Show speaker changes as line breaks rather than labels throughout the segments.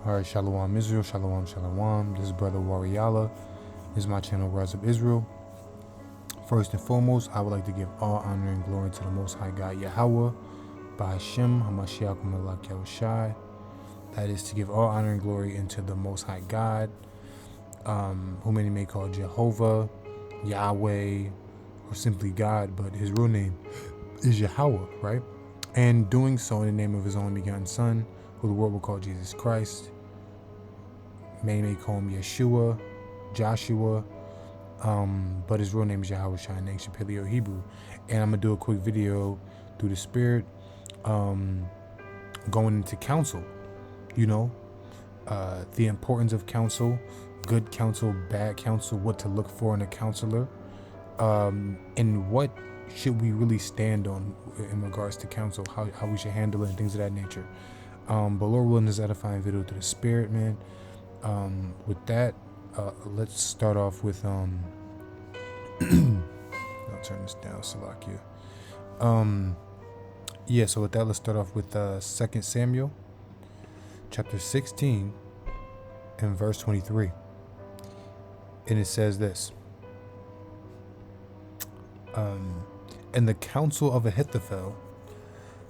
Alright, Shalom Israel, Shalom, Shalom. This is Brother Wariala. This is my channel, Rise of Israel. First and foremost, I would like to give all honor and glory to the Most High God, Yahweh, by Hashem, HaMashiach, Malak Yahushai. That is to give all honor and glory into the Most High God, who many may call Jehovah, Yahweh, or simply God, but his real name is Yahweh, right? And doing so in the name of his only begotten Son, who the world will call Jesus Christ. Many may call him Yeshua, Joshua, but his real name is Yahushua in ancient Paleo Hebrew. And I'm gonna do a quick video through the Spirit, going into counsel. You know, the importance of counsel, good counsel, bad counsel, what to look for in a counselor, and what should we really stand on in regards to counsel, how we should handle it and things of that nature. But Lord willing, this edifying video through the Spirit, man. With that, let's start off with I'll turn this down, Salakia. Yeah, so with that, let's start off with 2 Samuel chapter 16 and verse 23. And it says this. And the counsel of Ahithophel,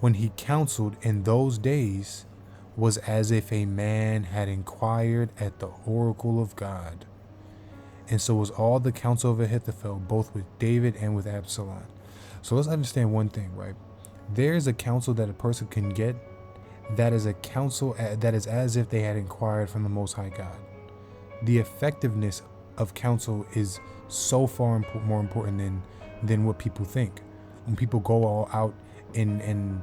when he counseled in those days, was as if a man had inquired at the oracle of God. And so was all the counsel of Ahithophel, both with David and with Absalom. So let's understand one thing, right? There's a counsel that a person can get that is a counsel that is as if they had inquired from the Most High God. The effectiveness of counsel is so far more important than what people think. When people go all out and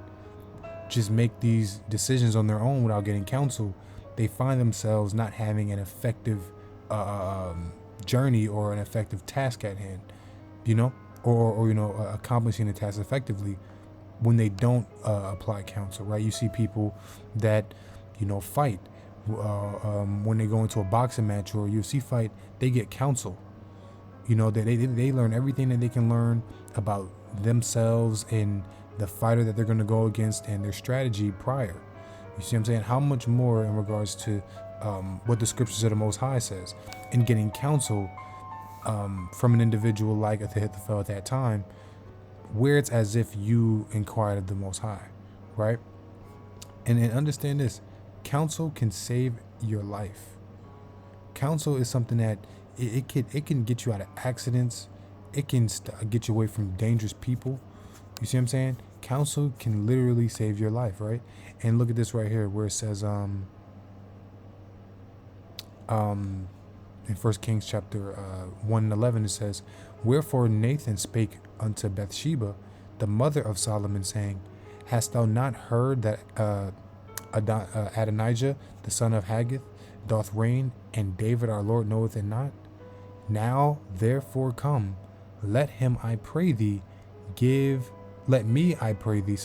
just make these decisions on their own without getting counsel, they find themselves not having an effective journey or an effective task at hand, you know, or accomplishing the task effectively when they don't apply counsel, right? You see people that, fight when they go into a boxing match or UFC fight, they get counsel. They learn everything that they can learn about themselves and the fighter that they're going to go against and their strategy prior. You see what I'm saying? How much more in regards to what the scriptures of the Most High says, and getting counsel from an individual like Ahithophel at that time, where it's as if you inquired of the Most High, right? And understand this, counsel can save your life. Counsel is something that it can get you out of accidents. It can get you away from dangerous people. You see what I'm saying? Counsel can literally save your life, right? And look at this right here where it says in 1 Kings chapter 1:11, it says, "Wherefore Nathan spake unto Bathsheba, the mother of Solomon, saying, Hast thou not heard that Adonijah, the son of Haggith, doth reign, and David our Lord knoweth it not? Now therefore come, let him, I pray thee, let me, I pray thee,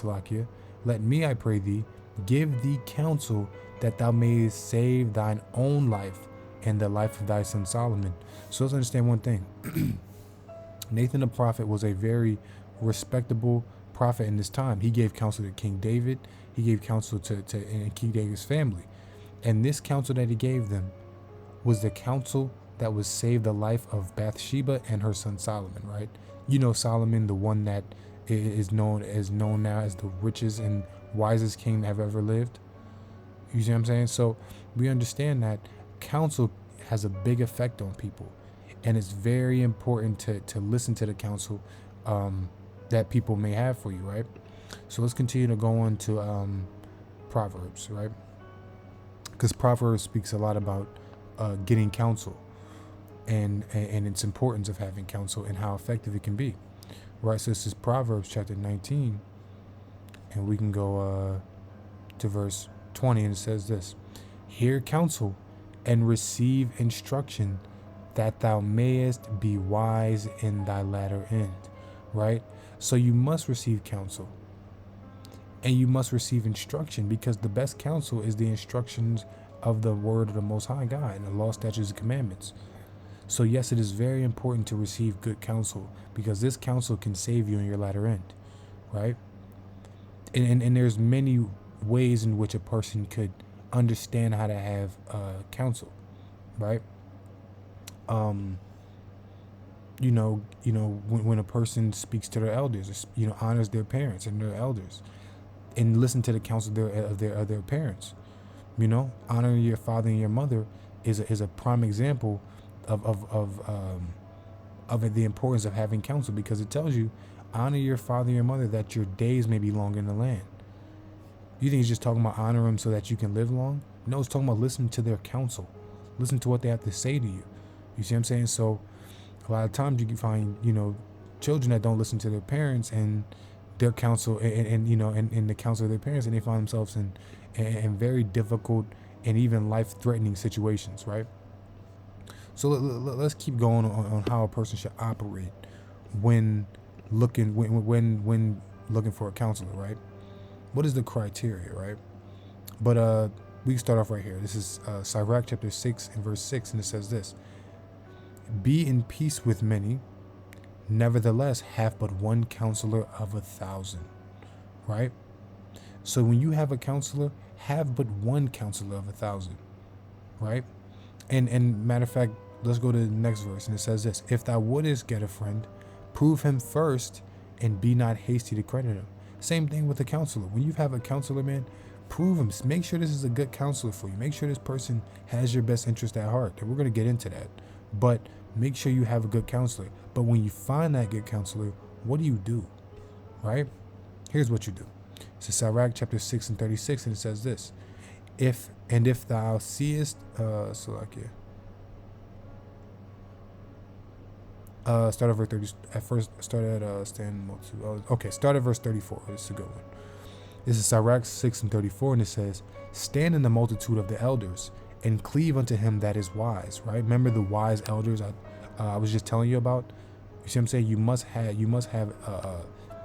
give thee counsel, that thou mayest save thine own life and the life of thy son Solomon." So let's understand one thing. Nathan the prophet was a very respectable prophet in this time. He gave counsel to King David. He gave counsel to King David's family. And this counsel that he gave them was the counsel that would save the life of Bathsheba and her son Solomon, right? Solomon, the one that is known now as the richest and wisest king that have ever lived. You see what I'm saying? So we understand that counsel has a big effect on people, and it's very important to listen to the counsel that people may have for you, right? So let's continue to go on to Proverbs, right? Because Proverbs speaks a lot about getting counsel and its importance of having counsel and how effective it can be, right? So this is Proverbs chapter 19, and we can go to verse 20, and it says this: "Hear counsel and receive instruction, that thou mayest be wise in thy latter end," right? So you must receive counsel and you must receive instruction, because the best counsel is the instructions of the word of the Most High God and the law, statutes, and commandments. So yes, it is very important to receive good counsel, because this counsel can save you in your latter end, right? And there's many ways in which a person could understand how to have counsel, right? Um, when a person speaks to their elders, honors their parents and their elders, and listen to the counsel of their parents. Honoring your father and your mother is a prime example of the importance of having counsel, because it tells you, honor your father and your mother that your days may be long in the land. You think he's just talking about honor them so that you can live long? No, it's talking about listening to their counsel. Listen to what they have to say to you. You see what I'm saying? So a lot of times you can find, children that don't listen to their parents and their counsel and the counsel of their parents, and they find themselves in very difficult and even life-threatening situations, right? So let's keep going on how a person should operate when looking for a counselor, right? What is the criteria, right? But we can start off right here. This is Sirach chapter 6 and verse 6, and it says this: "Be in peace with many, nevertheless have but one counselor of 1,000." Right? So when you have a counselor, have but one counselor of 1,000. Right? And matter of fact, let's go to the next verse, and it says this: "If thou wouldest get a friend, prove him first, and be not hasty to credit him." Same thing with a counselor. When you have a counselor, man, prove him. Make sure this is a good counselor for you. Make sure this person has your best interest at heart. And we're going to get into that. But make sure you have a good counselor. But when you find that good counselor, what do? Right? Here's what you do. It's Sirach chapter 6 and 36, and it says this: If thou seest, start at verse 30. At first, start at start at verse 34. This is a good one. This is Sirach 6 and 34, and it says, "Stand in the multitude of the elders, and cleave unto him that is wise." Right? Remember the wise elders I was just telling you about. You see what I'm saying? You must have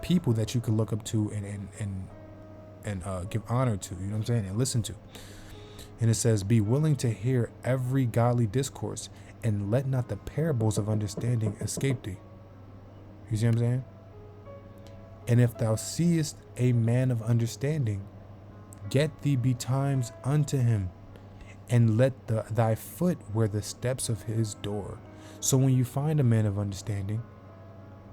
people that you can look up to and give honor to. You know what I'm saying? And listen to. And it says, "Be willing to hear every godly discourse, and let not the parables of understanding escape thee." You see what I'm saying? "And if thou seest a man of understanding, get thee betimes unto him, and let thy foot wear the steps of his door." So when you find a man of understanding,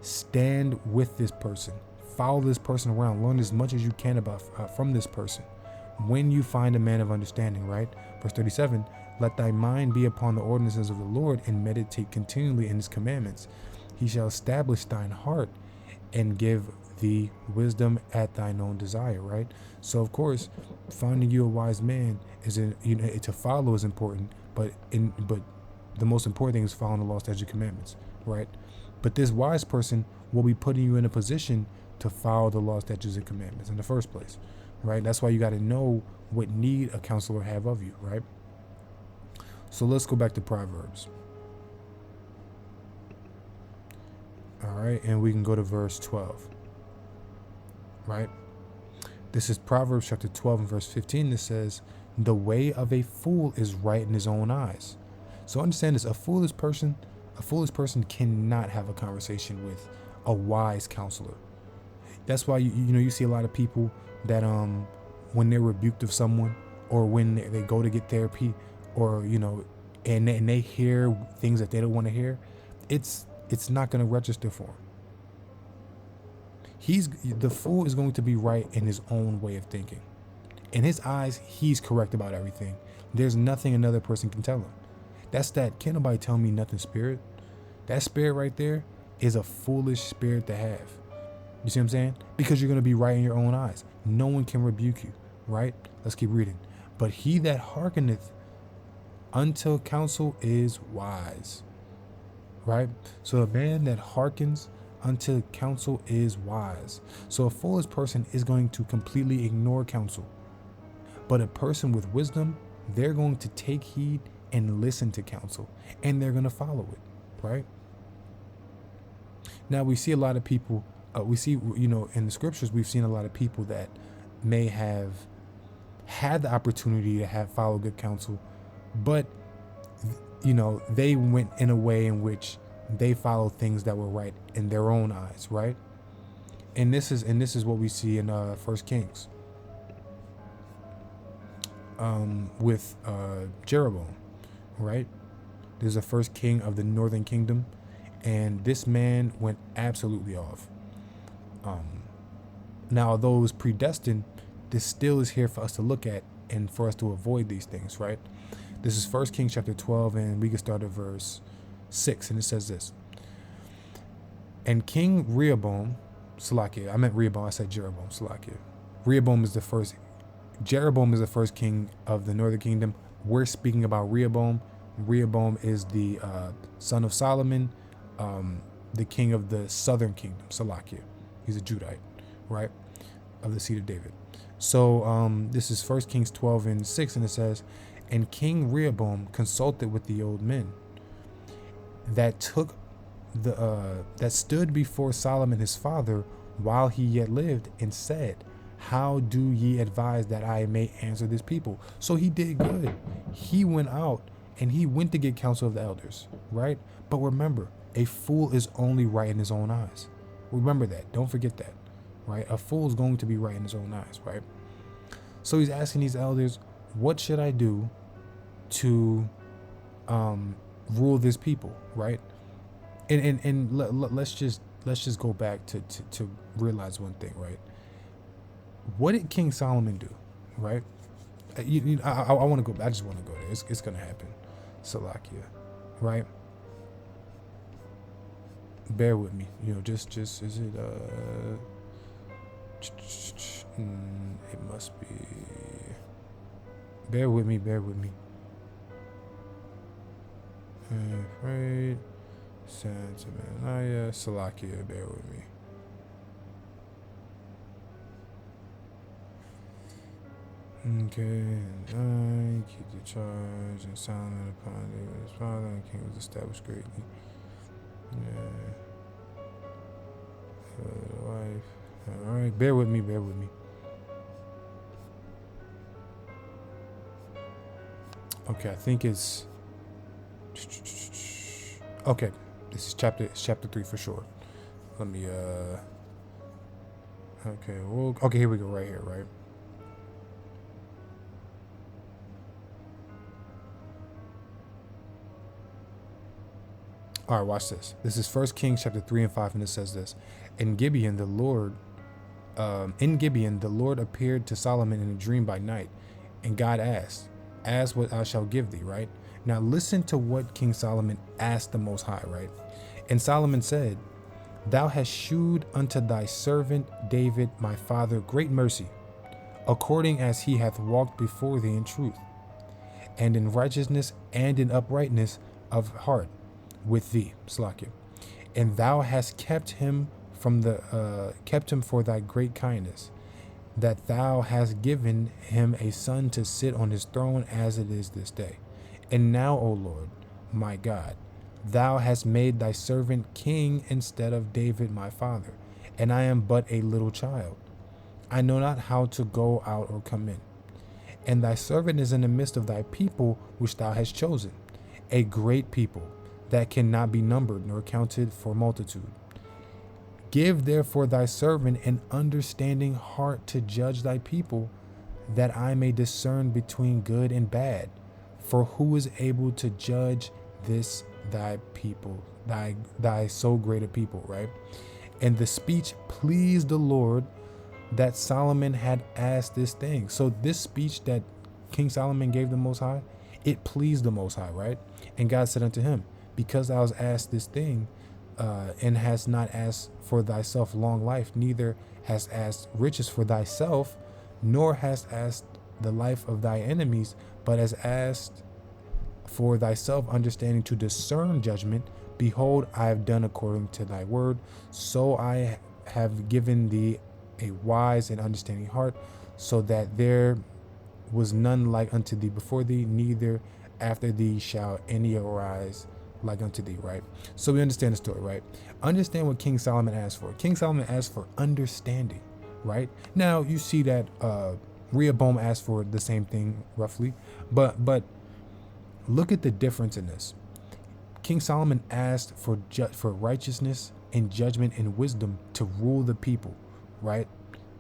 stand with this person. Follow this person around. Learn as much as you can about from this person. When you find a man of understanding, right? Verse 37, "Let thy mind be upon the ordinances of the Lord, and meditate continually in his commandments. He shall establish thine heart, and give thee wisdom at thine own desire," right? So of course, finding you a wise man to follow is important, but the most important thing is following the law, statutes, and commandments, right? But this wise person will be putting you in a position to follow the law, statutes, and commandments in the first place, right? That's why you got to know what need a counselor have of you, right? So let's go back to Proverbs. All right, and we can go to verse 12, right? This is Proverbs chapter 12 and verse 15. That says, "The way of a fool is right in his own eyes." So understand this: a foolish person cannot have a conversation with a wise counselor. That's why you see a lot of people that when they're rebuked of someone, or when they go to get therapy, or and they hear things that they don't want to hear, it's not going to register for him. The fool is going to be right in his own way of thinking. In his eyes, he's correct about everything. There's nothing another person can tell him. That's that "can't nobody tell me nothing" spirit. That spirit right there is a foolish spirit to have. You see what I'm saying? Because you're going to be right in your own eyes. No one can rebuke you, right? Let's keep reading. "But he that hearkeneth unto counsel is wise." Right? So a man that hearkens unto counsel is wise. So a foolish person is going to completely ignore counsel. But a person with wisdom, they're going to take heed and listen to counsel, and they're going to follow it, right? Now we see a lot of people, in the scriptures, we've seen a lot of people that may have had the opportunity to follow good counsel, but they went in a way in which they followed things that were right in their own eyes, right? And this is what we see in 1 Kings. with Jeroboam, right? This is the first king of the northern kingdom, and this man went absolutely off. Now, although it was predestined, this still is here for us to look at and for us to avoid these things, right? This is 1 Kings chapter 12, and we can start at verse 6, and it says this. And King Rehoboam, Salakia, I meant Rehoboam, I said Jeroboam, Salakia. Jeroboam is the first king of the northern kingdom. We're speaking about Rehoboam. Rehoboam is the son of Solomon, the king of the southern kingdom, Salakia. He's a Judite, right, of the seed of David. So this is 1 Kings 12 and 6, and it says, and King Rehoboam consulted with the old men that stood before Solomon his father while he yet lived, and said, how do ye advise that I may answer this people? So he did good. He went out and he went to get counsel of the elders, right? But remember, a fool is only right in his own eyes. Remember that. Don't forget that, right? A fool is going to be right in his own eyes, right? So he's asking these elders, what should I do to rule this people, right? And let's just go back to realize one thing, right? What did King Solomon do, right? I want to go. I just want to go there. It's gonna happen, Salakia, right? Bear with me. Just is it? It must be. Bear with me. Right. Santa Manaya, Salakia. Bear with me. Okay, and I keep the charge and Solomon upon David his father, and the king was established greatly. Yeah. The wife. Alright, bear with me. Okay, I think it's okay. This is chapter 3 for sure. Let me okay, here we go, right here, right? All right, watch this. This is 1 Kings chapter 3 and 5, and it says this. In Gibeon, the Lord appeared to Solomon in a dream by night, and God asked, ask what I shall give thee, right? Now listen to what King Solomon asked the Most High, right? And Solomon said, thou hast shewed unto thy servant David my father great mercy, according as he hath walked before thee in truth, and in righteousness and in uprightness of heart with thee, Slakia. And thou hast kept him for thy great kindness, that thou hast given him a son to sit on his throne as it is this day. And now, O Lord, my God, thou hast made thy servant king instead of David my father, and I am but a little child. I know not how to go out or come in. And thy servant is in the midst of thy people which thou hast chosen, a great people that cannot be numbered nor counted for multitude. Give therefore thy servant an understanding heart to judge thy people, that I may discern between good and bad. For who is able to judge this thy people, thy so great a people, right? And the speech pleased the Lord, that Solomon had asked this thing. So this speech that King Solomon gave the Most High, it pleased the Most High, right? And God said unto him, because thou hast asked this thing, and hast not asked for thyself long life, neither hast asked riches for thyself, nor hast asked the life of thy enemies, but hast asked for thyself understanding to discern judgment. Behold, I have done according to thy word. So I have given thee a wise and understanding heart, so that there was none like unto thee before thee, neither after thee shall any arise like unto thee, right? So we understand the story, right? Understand what King Solomon asked for. King Solomon asked for understanding, right? Now you see that Rehoboam asked for the same thing roughly, but look at the difference in this. King Solomon asked for righteousness and judgment and wisdom to rule the people, right?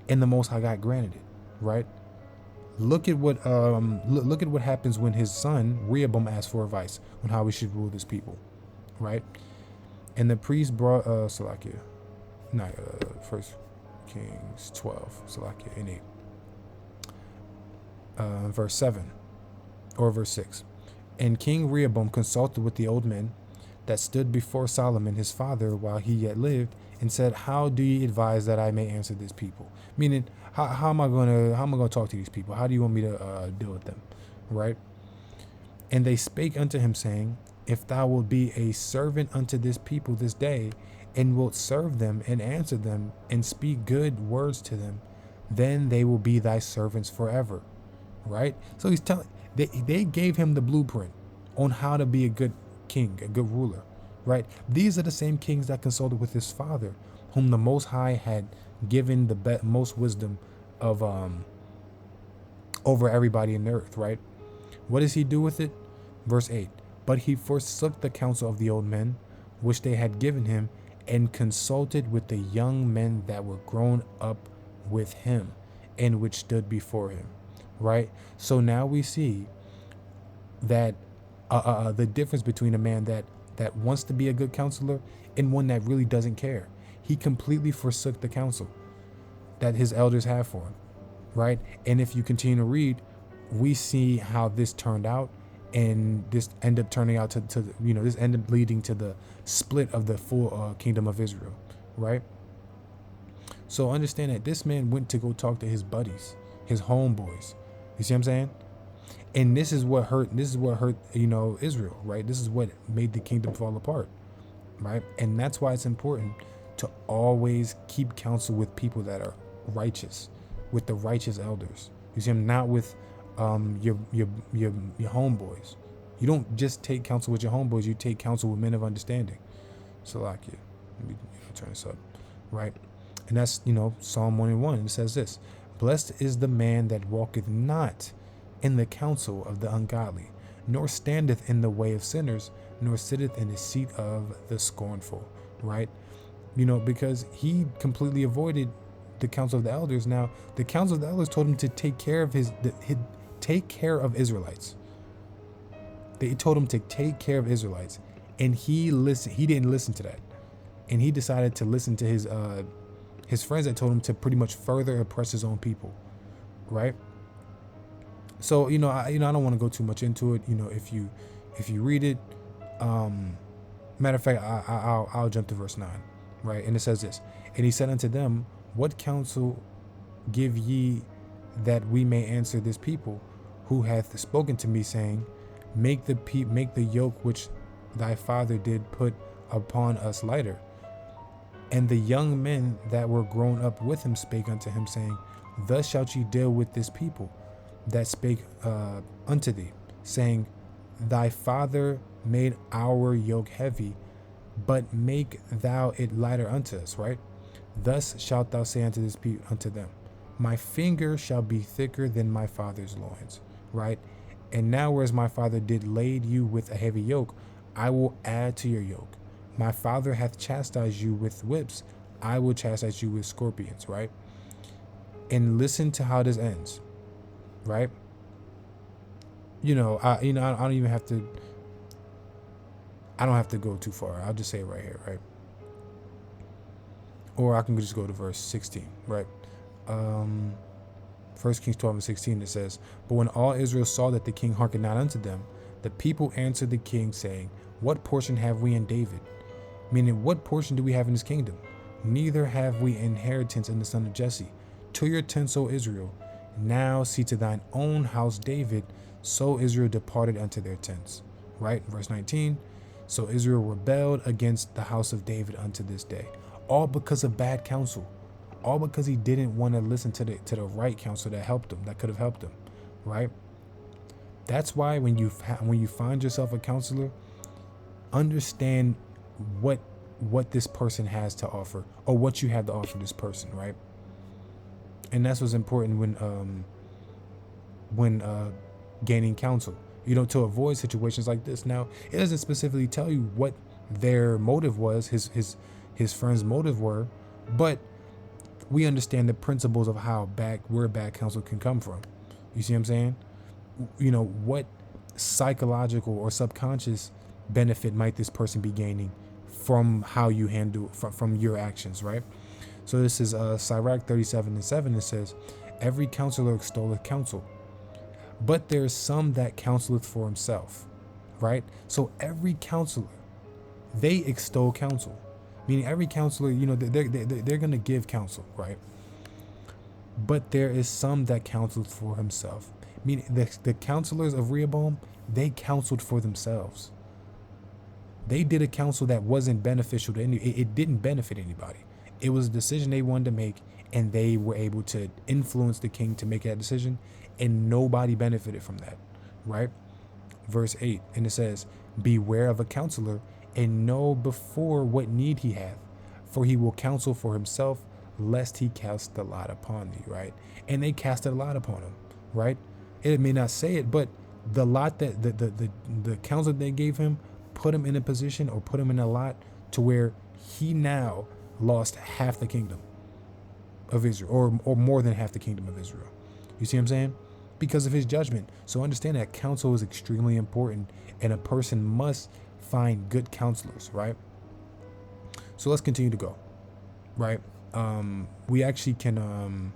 And the Most High God granted it, right? Look at what look at what happens when his son Rehoboam asked for advice on how we should rule this people, right? And the priest brought Salakia, not First Kings 12, Salakia in 8, verse 7 or verse 6. And King Rehoboam consulted with the old men that stood before Solomon his father while he yet lived, and said, "How do you advise that I may answer this people?" Meaning, how am I gonna talk to these people? How do you want me to deal with them, right? And they spake unto him, saying, "If thou wilt be a servant unto this people this day, and wilt serve them and answer them and speak good words to them, then they will be thy servants forever." Right? So he's telling, they gave him the blueprint on how to be a good king, a good ruler, right? These are the same kings that consulted with his father, whom the Most High had given the most wisdom of over everybody in the earth, right? What does he do with it? Verse 8, "But he forsook the counsel of the old men, which they had given him, and consulted with the young men that were grown up with him, and which stood before him." Right? So now we see that the difference between a man that wants to be a good counselor and one that really doesn't care. He completely forsook the counsel that his elders have for him, right? And if you continue to read, we see how this turned out, and this ended up turning out to this ended up leading to the split of the full kingdom of Israel, right? So understand that this man went to go talk to his buddies, his homeboys. You see what I'm saying? And this is what hurt Israel, right? This is what made the kingdom fall apart, right? And that's why it's important to always keep counsel with people that are righteous, with the righteous elders. You see, not with your homeboys. You don't just take counsel with your homeboys, you take counsel with men of understanding. Salakia. Let me turn this up, right? And that's, Psalm 1:1. It says this: "Blessed is the man that walketh not in the counsel of the ungodly, nor standeth in the way of sinners, nor sitteth in the seat of the scornful." Right? Because he completely avoided the counsel of the elders. Now, the counsel of the elders told him to take care of take care of Israelites. They told him to take care of Israelites, and he didn't listen to that, and he decided to listen to his friends that told him to pretty much further oppress his own people, right? So I don't want to go too much into it. If you read it, matter of fact, I'll jump to verse 9, right? And it says this: "And he said unto them, What counsel give ye that we may answer this people, who hath spoken to me, saying, Make the yoke which thy father did put upon us lighter? And the young men that were grown up with him spake unto him, saying, Thus shalt ye deal with this people that spake unto thee, saying, Thy father made our yoke heavy, but make thou it lighter unto us," right? "Thus shalt thou say unto this people, unto them, My finger shall be thicker than my father's loins," right? "And now, whereas my father did lade you with a heavy yoke, I will add to your yoke. My father hath chastised you with whips, I will chastise you with scorpions," right? And listen to how this ends, right? I don't even have to. I don't have to go too far. I'll just say it right here, right? Or I can just go to verse 16, right? 1 Kings 12:16, it says, "But when all Israel saw that the king hearkened not unto them, the people answered the king, saying, What portion have we in David?" Meaning, what portion do we have in his kingdom? "Neither have we inheritance in the son of Jesse. To your tents, O Israel. Now see to thine own house, David." So Israel departed unto their tents. Right? Verse 19. "So Israel rebelled against the house of David unto this day." All because of bad counsel. All because he didn't want to listen to the right counsel that helped him, that could have helped him. Right? That's why when you find yourself a counselor, understand what this person has to offer, or what you have to offer this person, right? And that's what's important when gaining counsel, to avoid situations like this. Now, it doesn't specifically tell you what their motive was, his friends' motive were, but we understand the principles of where bad counsel can come from, You see what I'm saying? What psychological or subconscious benefit might this person be gaining from how you handle from your actions, right? So this is Sirach 37:7. It says, every counselor extolleth counsel, but there is some that counseleth for himself, right? So every counselor, they extol counsel, meaning every counselor, they're going to give counsel, right? But there is some that counseled for himself, meaning the counselors of Rehoboam, they counseled for themselves. They did a counsel that wasn't beneficial to it didn't benefit anybody. It was a decision they wanted to make, and they were able to influence the king to make that decision, and nobody benefited from that, right? Verse 8, and it says, beware of a counselor, and know before what need he hath, for he will counsel for himself, lest he cast the lot upon thee, right? And they casted a lot upon him, right? It may not say it, but the lot that the counsel they gave him put him in a position, or put him in a lot, to where he now lost half the kingdom of Israel, or more than half the kingdom of Israel. You see what I'm saying? Because of his judgment. So understand that counsel is extremely important, and a person must find good counselors, right? So let's continue to go, right? We actually can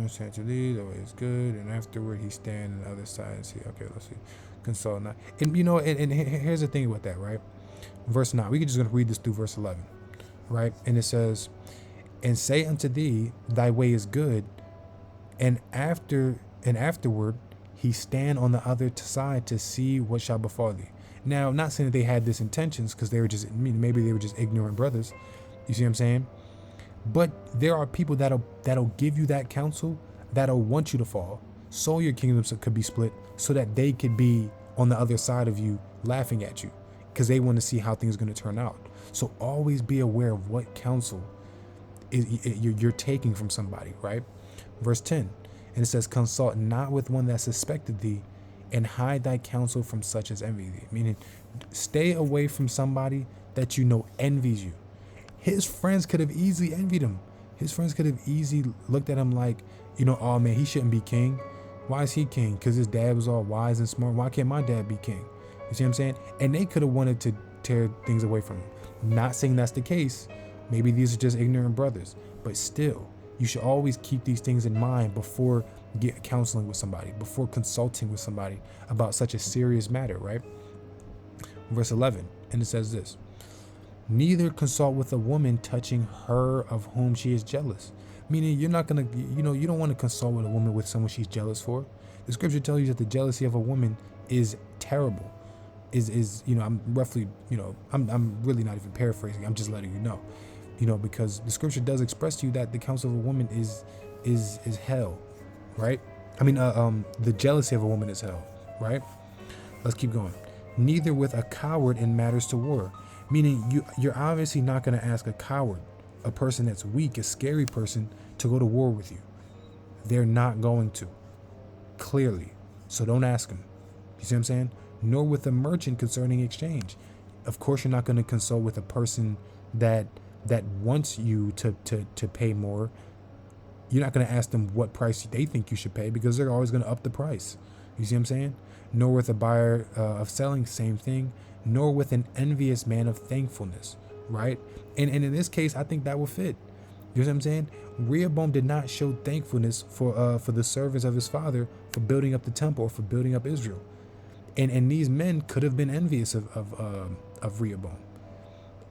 sent to thee, the way is good, and afterward he stand on the other side and see. Okay, let's see. Consult not. And and here's the thing about that, right? Verse 9. We could just gonna read this through verse 11, right? And it says, and say unto thee, thy way is good, and afterward he stand on the other side to see what shall befall thee. Now, I'm not saying that they had this intentions, because they were just, maybe they were just ignorant brothers. You see what I'm saying? But there are people that'll give you that counsel, that'll want you to fall, so your kingdom could be split, so that they could be on the other side of you laughing at you, because they want to see how things are going to turn out. So always be aware of what counsel you're taking from somebody, right? Verse 10, and it says, consult not with one that suspected thee, and hide thy counsel from such as envy thee. Meaning, stay away from somebody that envies you. His friends could have easily envied him. His friends could have easily looked at him like, oh man, he shouldn't be king. Why is he king? Because his dad was all wise and smart. Why can't my dad be king? You see what I'm saying? And they could have wanted to tear things away from him. Not saying that's the case. Maybe these are just ignorant brothers. But still, you should always keep these things in mind before counseling with somebody, before consulting with somebody about such a serious matter, right? Verse 11, and it says this, neither consult with a woman touching her of whom she is jealous. Meaning you're not going to, you don't want to consult with a woman with someone she's jealous for. The scripture tells you that the jealousy of a woman is terrible. I'm roughly, I'm really not even paraphrasing. I'm just letting you know, because the scripture does express to you that the counsel of a woman is hell, right? The jealousy of a woman is hell, right? Let's keep going. Neither with a coward in matters to war. Meaning you're obviously not going to ask a coward, a person that's weak, a scary person, to go to war with you. They're not going to, clearly. So don't ask them. You see what I'm saying? Nor with a merchant concerning exchange. Of course, you're not going to consult with a person that wants you to pay more. You're not going to ask them what price they think you should pay, because they're always going to up the price. You see what I'm saying? Nor with a buyer of selling, same thing. Nor with an envious man of thankfulness, right? And in this case, I think that will fit. You know what I'm saying? Rehoboam did not show thankfulness for the servants of his father for building up the temple or for building up Israel. And these men could have been envious of Rehoboam.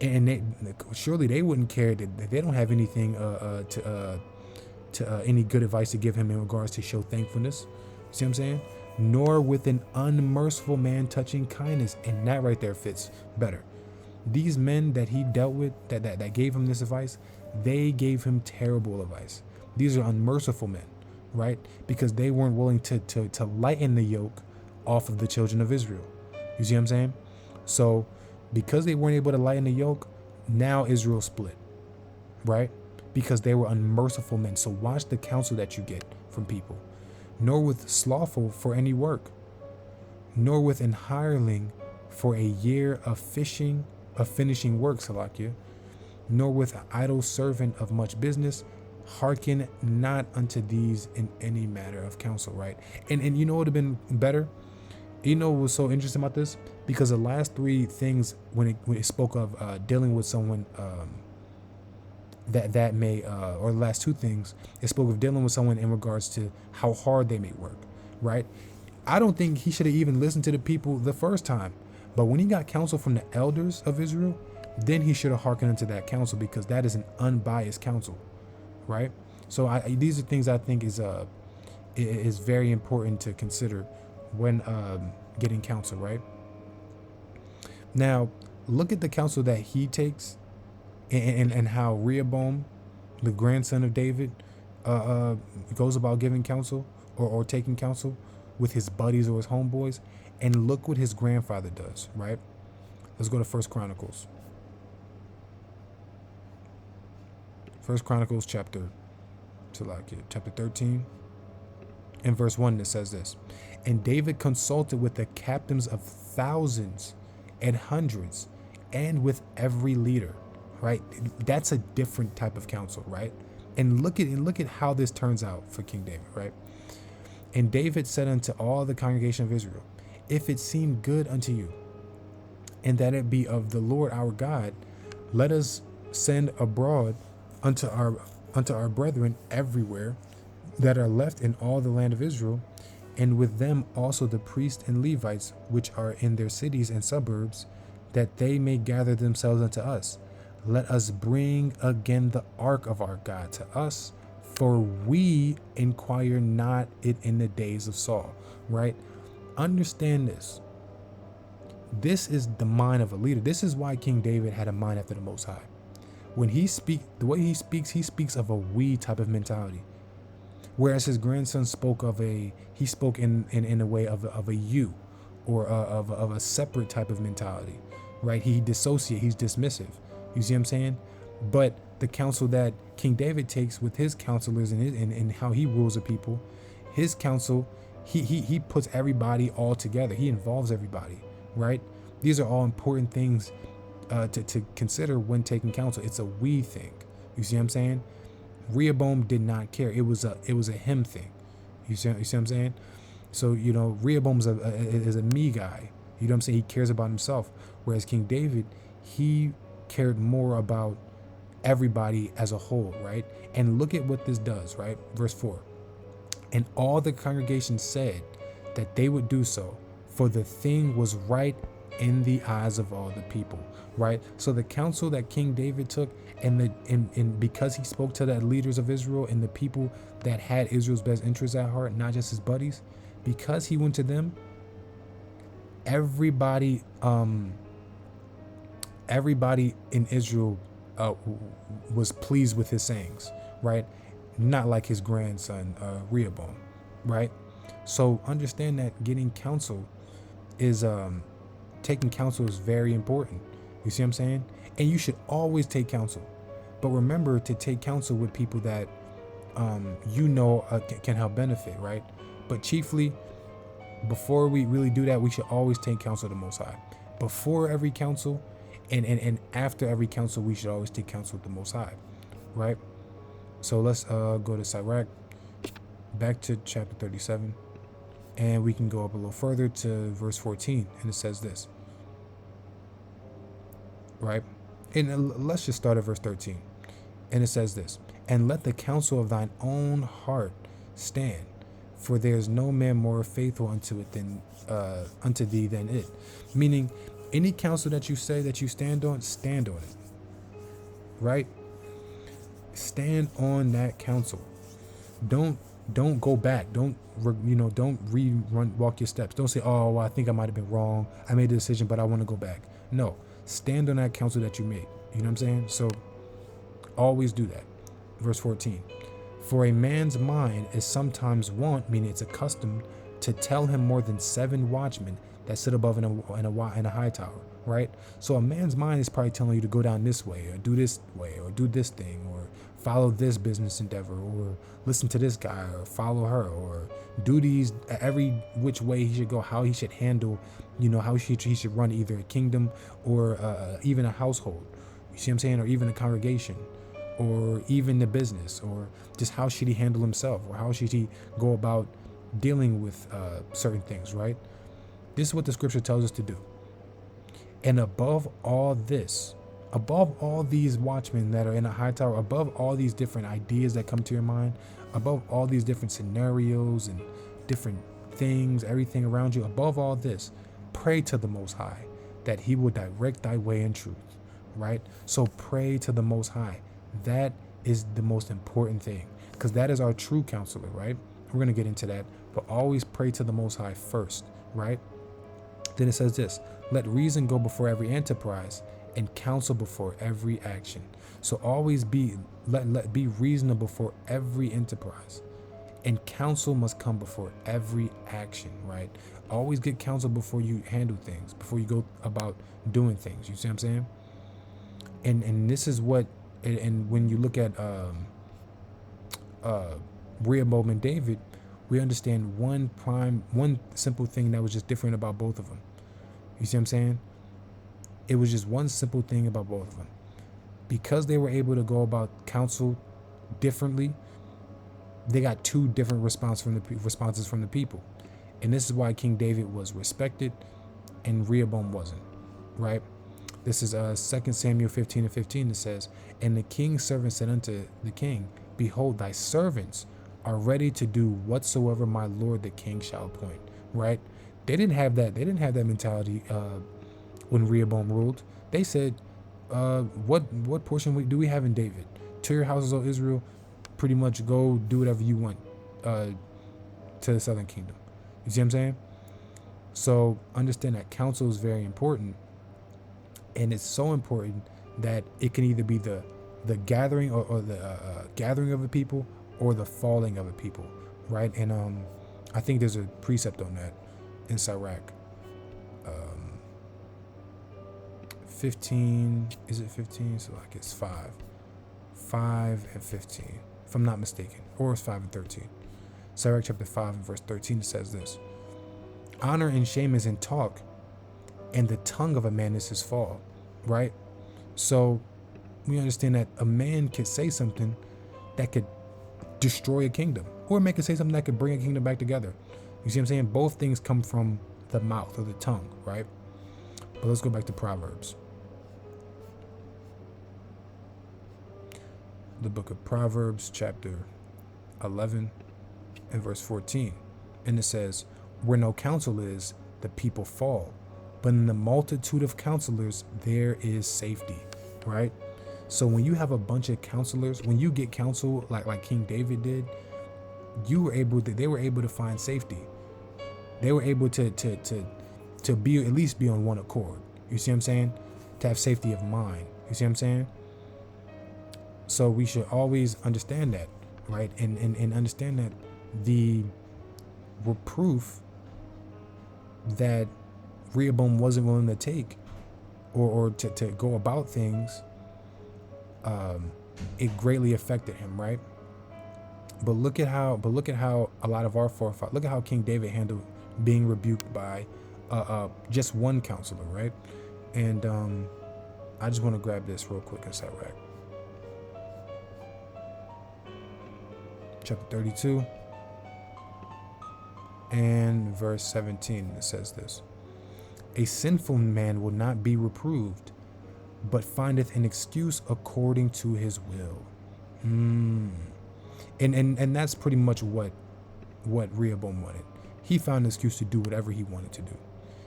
And surely they wouldn't care that they don't have anything to any good advice to give him in regards to show thankfulness. See what I'm saying? Nor with an unmerciful man touching kindness. And that right there fits better. These men that he dealt with, that gave him this advice, they gave him terrible advice. These are unmerciful men, right? Because they weren't willing to lighten the yoke off of the children of Israel. You see what I'm saying? So because they weren't able to lighten the yoke, now Israel split, right? Because they were unmerciful men. So watch the counsel that you get from people. Nor with slothful for any work, nor with an hireling for a year of finishing work, Salakia, nor with an idle servant of much business. Hearken not unto these in any matter of counsel, right? And you know what would have been better? You know what was so interesting about this? Because the last three things, when it spoke of dealing with someone that may, or the last two things, it spoke of dealing with someone in regards to how hard they may work, right? I don't think he should have even listened to the people the first time. But when he got counsel from the elders of Israel, then he should have hearkened into that counsel, because that is an unbiased counsel, right? So these are things I think is very important to consider when getting counsel, right? Now, look at the counsel that he takes, and how Rehoboam, the grandson of David, goes about giving counsel or taking counsel with his buddies or his homeboys. And look what his grandfather does, right? Let's go to First Chronicles. First Chronicles chapter 13 and verse 1, it says this. And David consulted with the captains of thousands and hundreds, and with every leader, right? That's a different type of counsel, right? And look at how this turns out for King David, right? And David said unto all the congregation of Israel, if it seem good unto you, and that it be of the Lord our God, let us send abroad unto our brethren everywhere that are left in all the land of Israel, and with them also the priests and Levites which are in their cities and suburbs, that they may gather themselves unto us. Let us bring again the ark of our God to us, for we inquire not it in the days of Saul, right? Understand this. This is the mind of a leader. This is why King David had a mind after the Most High. When he speaks, the way he speaks of a we type of mentality. Whereas his grandson spoke in a way of a you, or of a separate type of mentality, right? He dissociates, he's dismissive. You see what I'm saying? But the counsel that King David takes with his counselors and how he rules the people, his counsel, he puts everybody all together. He involves everybody, right? These are all important things to consider when taking counsel. It's a we thing. You see what I'm saying? Rehoboam did not care. It was a him thing. You see what I'm saying? So, Rehoboam is a me guy. You know what I'm saying? He cares about himself. Whereas King David, he cared more about everybody as a whole, right? And look at what this does, right? Verse 4. And all the congregation said that they would do so, for the thing was right in the eyes of all the people, right? So the counsel that King David took, and because he spoke to the leaders of Israel and the people that had Israel's best interests at heart, not just his buddies, because he went to them, everybody in Israel was pleased with his sayings, right? Not like his grandson Rehoboam, right? So understand that getting counsel is taking counsel is very important. You see what I'm saying? And you should always take counsel, but remember to take counsel with people that can help benefit, right? But chiefly, before we really do that, we should always take counsel of the Most High. Before every counsel and after every counsel, we should always take counsel with the Most High, right? So let's go to Sirach, back to chapter 37, and we can go up a little further to verse 14, and it says this, right? And let's just start at verse 13, and it says this, and let the counsel of thine own heart stand, for there is no man more faithful unto thee than it. Meaning, any counsel that you say that you stand on it, right? Stand on that counsel. Don't go back. Don't walk your steps. Don't say, oh, well, I think I might have been wrong. I made a decision, but I want to go back. No, stand on that counsel that you made. You know what I'm saying? So always do that. Verse 14. For a man's mind is sometimes wont, meaning it's accustomed, to tell him more than 7 watchmen that sit above in a high tower, right? So a man's mind is probably telling you to go down this way, or do this way, or do this thing, or follow this business endeavor, or listen to this guy, or follow her, or do these every which way he should go, how he should handle, how he should run either a kingdom or even a household. You see what I'm saying? Or even a congregation. or even the business, or just how should he handle himself, or how should he go about dealing with certain things, right? This is what the scripture tells us to do. And above all this, above all these watchmen that are in a high tower, above all these different ideas that come to your mind, above all these different scenarios and different things, everything around you, above all this, pray to the Most High that he will direct thy way in truth, right? So pray to the Most High. That is the most important thing, because that is our true counselor, right? We're going to get into that, but always pray to the Most High first, right? Then it says this: let reason go before every enterprise, and counsel before every action. So always be reasonable for every enterprise, and counsel must come before every action, right? Always get counsel before you handle things, before you go about doing things. You see what I'm saying? And this is what, and when you look at Rehoboam and David, we understand one simple thing that was just different about both of them. You see what I'm saying? It was just one simple thing about both of them. Because they were able to go about counsel differently, they got two different responses from the people. And this is why King David was respected and Rehoboam wasn't, right? This is 2 Samuel 15:15. It says, and the king's servant said unto the king, behold, thy servants are ready to do whatsoever my lord the king shall appoint, right? They didn't have that mentality when Rehoboam ruled. They said, what portion do we have in David? To your houses, O Israel, pretty much go do whatever you want to the southern kingdom. You see what I'm saying? So understand that counsel is very important, and it's so important that it can either be the gathering or the gathering of a people or the falling of a people, right? And I think there's a precept on that in Sirach. 15, is it 15? So I guess 5 and 15, if I'm not mistaken, or it's 5 and 13. Sirach chapter 5 and verse 13 says this: honor and shame is in talk, and the tongue of a man is his fall, right? So we understand that a man could say something that could destroy a kingdom, or man could say something that could bring a kingdom back together. You see what I'm saying? Both things come from the mouth or the tongue, right? But let's go back to Proverbs. The book of Proverbs, chapter 11 and verse 14. And it says, where no counsel is, the people fall, but in the multitude of counselors, there is safety, right? So when you have a bunch of counselors, when you get counsel like King David did, they were able to find safety. They were able to be, at least be on one accord. You see what I'm saying? To have safety of mind. You see what I'm saying? So we should always understand that, right? And understand that the reproof that Rehoboam wasn't willing to take or to go about things, it greatly affected him, right? But look at how a lot of our forefathers, look at how King David handled being rebuked by just one counselor, right? And I just want to grab this real quick in Sirach. Chapter 32 and verse 17, it says this: a sinful man will not be reproved, but findeth an excuse according to his will. And that's pretty much what Rehoboam wanted. He found an excuse to do whatever he wanted to do.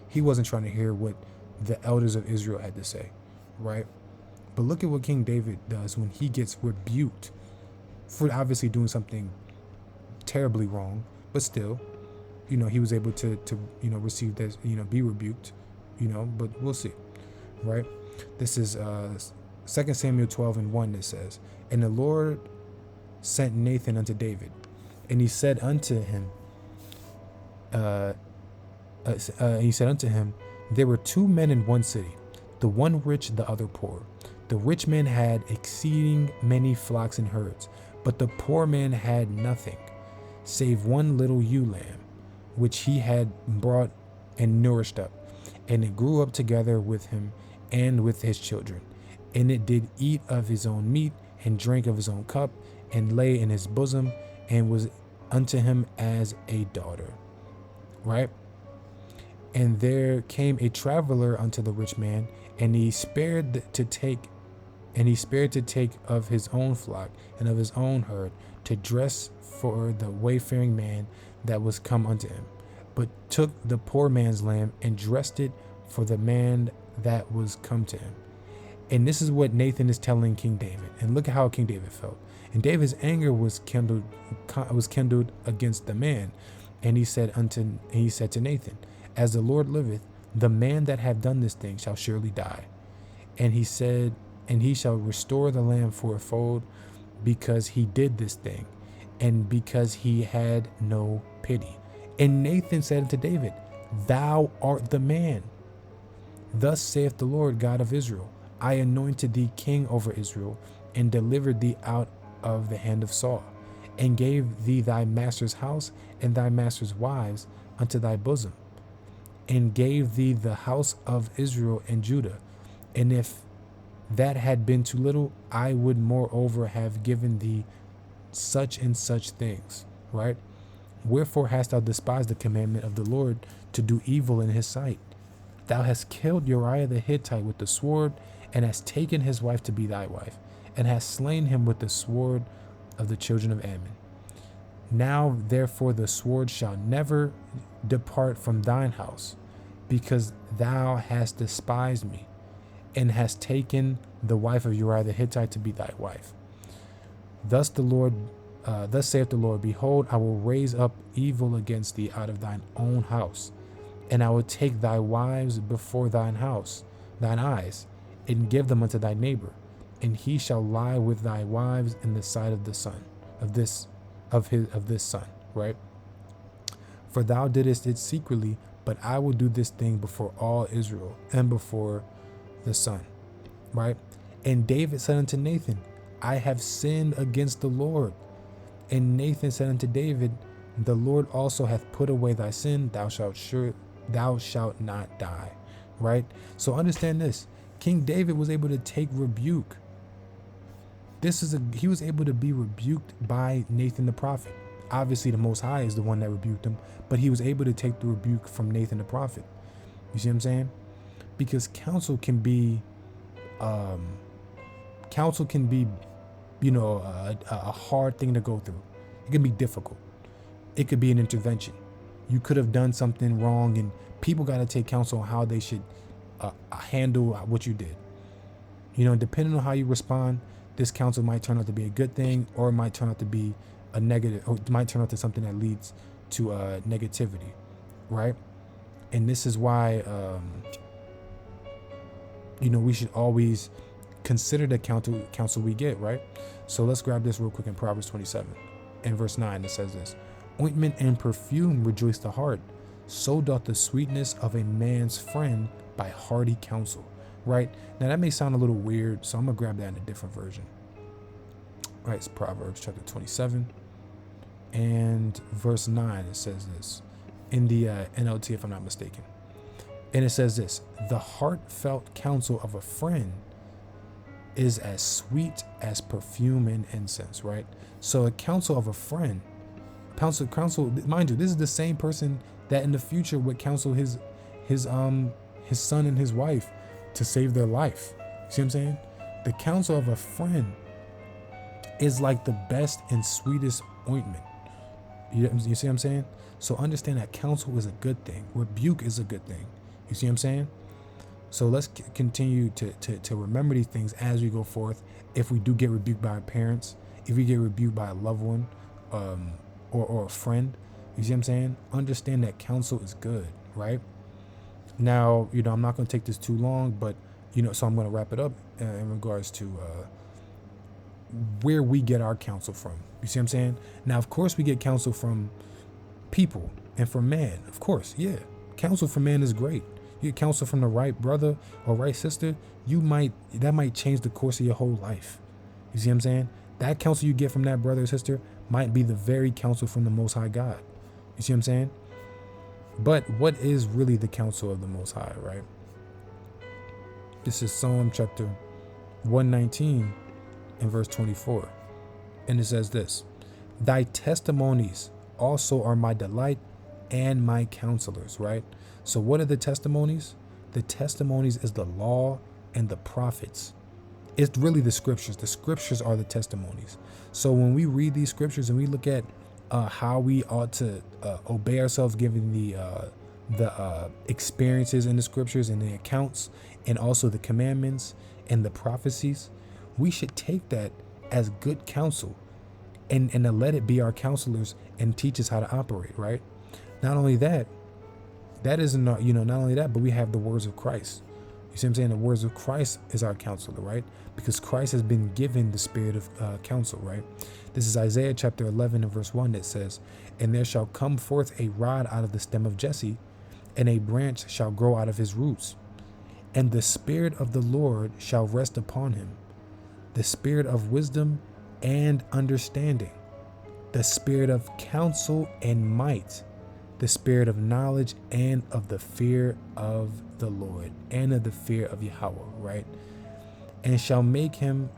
He wasn't trying to hear what the elders of Israel had to say, right? But look at what King David does when he gets rebuked for obviously doing something terribly wrong, but still, he was able to receive this, be rebuked, but we'll see, right? This is 2 Samuel 12 and 1. It says, and the Lord sent Nathan unto David, and he said unto him, there were two men in one city, the one rich, the other poor. The rich man had exceeding many flocks and herds, but the poor man had nothing, save one little ewe lamb, which he had brought and nourished up, and it grew up together with him and with his children, and it did eat of his own meat, and drank of his own cup, and lay in his bosom, and was unto him as a daughter. Right? And there came a traveler unto the rich man, and he spared to take of his own flock and of his own herd, to dress for the wayfaring man that was come unto him, but took the poor man's lamb and dressed it for the man that was come to him. And this is what Nathan is telling King David. And look at how King David felt. And David's anger was kindled against the man. And he said to Nathan, as the Lord liveth, the man that hath done this thing shall surely die. And he said, and he shall restore the lamb fourfold, because he did this thing, and because he had no pity. And Nathan said unto David, thou art the man. Thus saith the Lord God of Israel, I anointed thee king over Israel, and delivered thee out of the hand of Saul, and gave thee thy master's house and thy master's wives unto thy bosom, and gave thee the house of Israel and Judah. And if that had been too little, I would moreover have given thee such and such things. Right? Wherefore hast thou despised the commandment of the Lord to do evil in his sight? Thou hast killed Uriah the Hittite with the sword, and hast taken his wife to be thy wife, and hast slain him with the sword of the children of Ammon. Now therefore the sword shall never depart from thine house, because thou hast despised me, and hast taken the wife of Uriah the Hittite to be thy wife. Thus saith the Lord, behold, I will raise up evil against thee out of thine own house, and I will take thy wives before thine eyes, and give them unto thy neighbor, and he shall lie with thy wives in the sight of the son of this son. Right? For thou didst it secretly, but I will do this thing before all Israel and before the sun. Right? And David said unto Nathan, I have sinned against the Lord. And Nathan said unto David, the Lord also hath put away thy sin, thou shalt not die. Right? So understand this. King David was able to take rebuke. He was able to be rebuked by Nathan the prophet. Obviously the Most High is the one that rebuked him, but he was able to take the rebuke from Nathan the prophet. You see what I'm saying? Because counsel can be a hard thing to go through. It can be difficult. It could be an intervention. You could have done something wrong, and people got to take counsel on how they should handle what you did. Depending on how you respond, this counsel might turn out to be a good thing, or it might turn out to be a negative, or it might turn out to something that leads to negativity, right? And this is why, we should always consider the counsel we get, right? So let's grab this real quick in Proverbs 27. In verse 9, it says this: ointment and perfume rejoice the heart, so doth the sweetness of a man's friend by hearty counsel. Right? Now that may sound a little weird, so I'm gonna grab that in a different version. All right, it's Proverbs chapter 27 and verse 9. It says this in the NLT, if I'm not mistaken. And it says this: the heartfelt counsel of a friend is as sweet as perfume and incense. Right? So a counsel of a friend, counsel, mind you, this is the same person that in the future would counsel his son and his wife to save their life. See what I'm saying? The counsel of a friend is like the best and sweetest ointment. You see what I'm saying? So understand that counsel is a good thing. Rebuke is a good thing. You see what I'm saying? So let's continue to remember these things as we go forth. If we do get rebuked by our parents, if we get rebuked by a loved one, or a friend, you see what I'm saying? Understand that counsel is good, right? Now, I'm not going to take this too long, but, so I'm going to wrap it up in regards to where we get our counsel from. You see what I'm saying? Now, of course, we get counsel from people and from man. Of course, yeah. Counsel from man is great. You get counsel from the right brother or right sister, that might change the course of your whole life. You see what I'm saying? That counsel you get from that brother or sister might be the very counsel from the Most High God. You see what I'm saying? But what is really the counsel of the Most High, right? This is Psalm chapter 119 in verse 24. And it says this: thy testimonies also are my delight and my counselors, right? So what are the testimonies? The testimonies is the law and the prophets. It's really the scriptures. The scriptures are the testimonies. So when we read these scriptures and we look at how we ought to obey ourselves, given the experiences in the scriptures and the accounts, and also the commandments and the prophecies, we should take that as good counsel and to let it be our counselors and teach us how to operate, right? Not only that, that isn't, not only that, but we have the words of Christ. You see what I'm saying? The words of Christ is our counselor, right? Because Christ has been given the spirit of counsel, right? This is Isaiah chapter 11 and verse 1 that says, and there shall come forth a rod out of the stem of Jesse, and a branch shall grow out of his roots. And the spirit of the Lord shall rest upon him, the spirit of wisdom and understanding, the spirit of counsel and might, the spirit of knowledge and of the fear of the Lord, and of the fear of Yahweh, right? And shall make him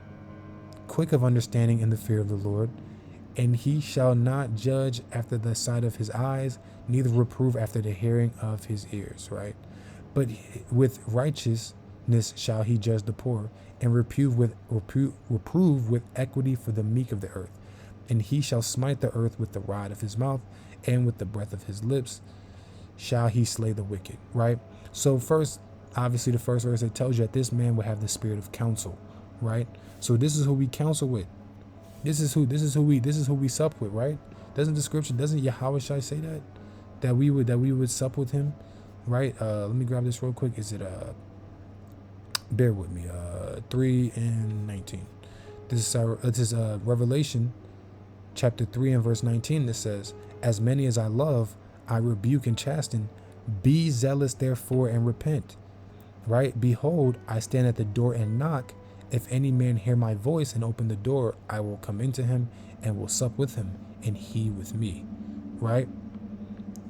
quick of understanding in the fear of the Lord. And he shall not judge after the sight of his eyes, neither reprove after the hearing of his ears, right? But with righteousness shall he judge the poor, and reprove with equity for the meek of the earth. And he shall smite the earth with the rod of his mouth, and with the breath of his lips shall he slay the wicked, right? So first, obviously the first verse, it tells you that this man will have the spirit of counsel, right? So this is who we counsel with. This is who we sup with, right? Doesn't Yahweh Shai say that we would sup with him, right? Let me grab this real quick. Is it bear with me, 3:19. This is Revelation chapter 3 and verse 19 that says, as many as I love, I rebuke and chasten. Be zealous therefore and repent. Right? Behold, I stand at the door and knock. If any man hear my voice and open the door, I will come into him and will sup with him, and he with me. Right?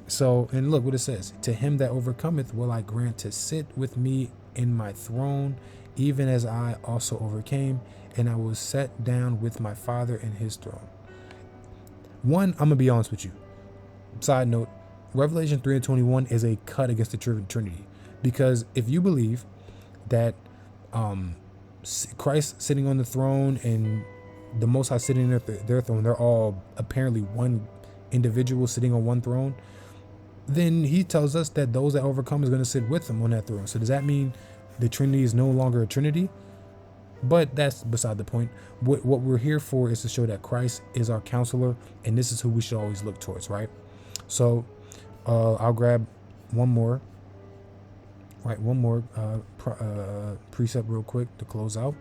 So, and look what it says. To him that overcometh will I grant to sit with me in my throne, even as I also overcame, and I will sit down with my Father in his throne. One, I'm going to be honest with you. Side note, Revelation 3:21 is a cut against the Trinity. Because if you believe that Christ sitting on the throne and the Most High sitting at their throne, they're all apparently one individual sitting on one throne, then he tells us that those that overcome is going to sit with him on that throne. So does that mean the Trinity is no longer a Trinity? But that's beside the point. What we're here for is to show that Christ is our counselor, and this is who we should always look towards, right? So I'll grab one more precept real quick to close out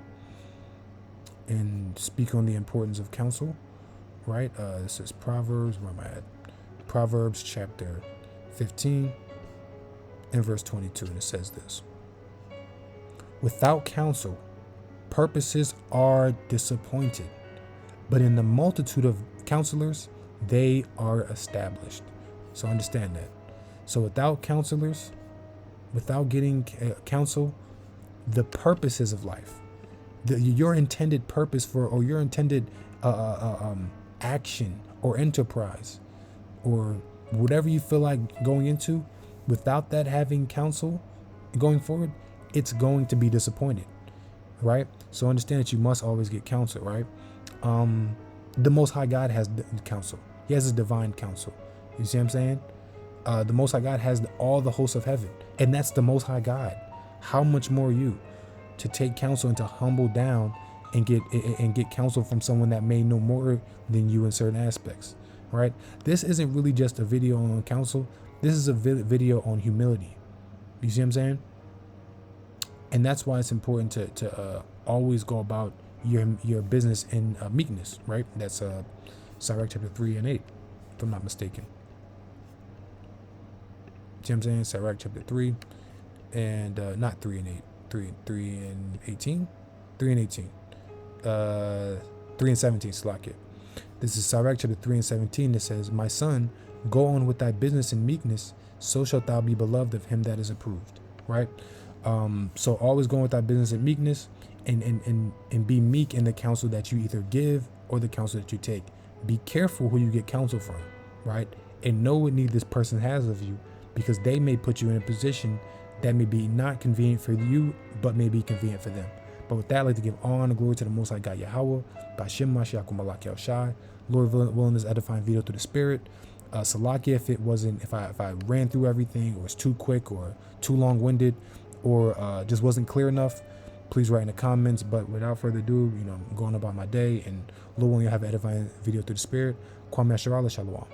and speak on the importance of counsel, right? This is Proverbs. Where am I at? Proverbs chapter 15 and verse 22, and it says this: without counsel, purposes are disappointed, but in the multitude of counselors, they are established. So understand that. So without counselors, without getting counsel, the purposes of life, your intended purpose for, or your intended action or enterprise, or whatever you feel like going into, without that having counsel going forward, it's going to be disappointed, right? So understand that you must always get counsel, right? The Most High God has counsel. He has his divine counsel. You see what I'm saying? The Most High God has all the hosts of heaven, and that's the Most High God. How much more you to take counsel and to humble down and get counsel from someone that may know more than you in certain aspects, right? This isn't really just a video on counsel. This is a video on humility. You see what I'm saying? And that's why it's important to always go about your business in meekness, right? That's Sirach chapter 3 and 8, if I'm not mistaken. See what I'm saying? Sirach chapter 3 and not 3 and 8, 3 and 18, 3 and 18, 3 and 17. Slack it. This is Sirach chapter 3 and 17 that says, my son, go on with thy business in meekness, so shalt thou be beloved of him that is approved, right? So always going with thy business in meekness, and be meek in the counsel that you either give or the counsel that you take. Be careful who you get counsel from, right? And know what need this person has of you, because they may put you in a position that may be not convenient for you, but may be convenient for them. But with that, I'd like to give all honor and glory to the Most High God Yahweh, Bashim Mashiach Malak El Shai, Lord willing this edifying video through the Spirit. Salakia if I ran through everything, or was too quick or too long-winded, or just wasn't clear enough, please write in the comments. But without further ado, I'm going about my day, and Lord willing, you'll have an edifying video through the Spirit. Kwame Shalom.